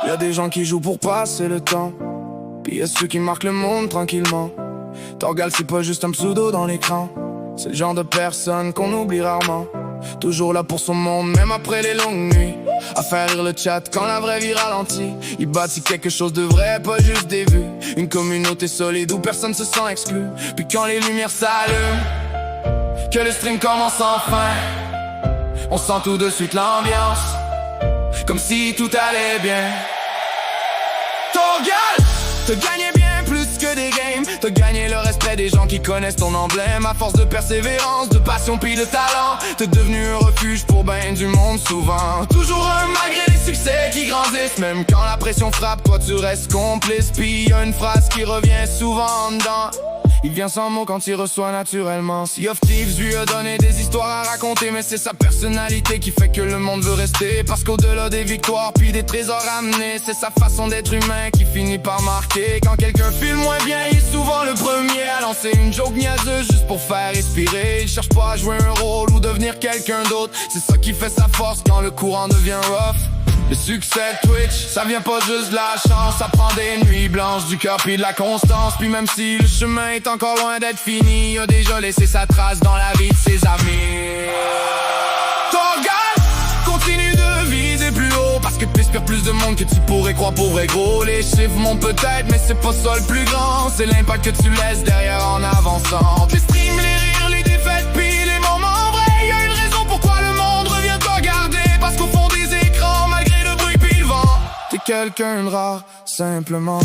Y'a des gens qui jouent pour passer le temps, puis y'a ceux qui marquent le monde tranquillement. Torgal c'est pas juste un pseudo dans l'écran, c'est le genre de personne qu'on oublie rarement. Toujours là pour son monde, même après les longues nuits, à faire rire le chat quand la vraie vie ralentit. Il bâtit quelque chose de vrai, pas juste des vues. Une communauté solide où personne se sent exclu. Puis quand les lumières s'allument, que le stream commence enfin, on sent tout de suite l'ambiance, comme si tout allait bien. Torgal, te gagnais bien plus que des games, t'as gagné le respect des gens qui connaissent ton emblème. À force de persévérance, de passion puis de talent, t'es devenu un refuge pour ben du monde souvent. Toujours un malgré les succès qui grandissent, même quand la pression frappe, toi tu restes complice. Puis y a une phrase qui revient souvent en dedans, il vient sans mots quand il reçoit naturellement. Sea of Thieves lui a donné des histoires à raconter, mais c'est sa personnalité qui fait que le monde veut rester. Parce qu'au-delà des victoires puis des trésors ramenés, c'est sa façon d'être humain qui finit par marquer. Quand quelqu'un file moins bien, il est souvent le premier à lancer une joke niaiseuse juste pour faire respirer. Il cherche pas à jouer un rôle ou devenir quelqu'un d'autre, c'est ça qui fait sa force quand le courant devient rough. Le succès de Twitch, ça vient pas juste de la chance, ça prend des nuits blanches, du cœur puis de la constance. Puis même si le chemin est encore loin d'être fini, il a déjà laissé sa trace dans la vie de ses amis. Torgal, continue de viser plus haut, parce que t'inspires plus de monde que tu pourrais croire pour vrai gros. Les chiffres montent peut-être, mais c'est pas ça le plus grand, c'est l'impact que tu laisses derrière en avançant. Les streams, les rires, les défaites puis les moments vrais, y a une raison pourquoi le monde revient te regarder. Parce qu'au fond des écrans, malgré le bruit puis le vent, t'es quelqu'un de rare, simplement.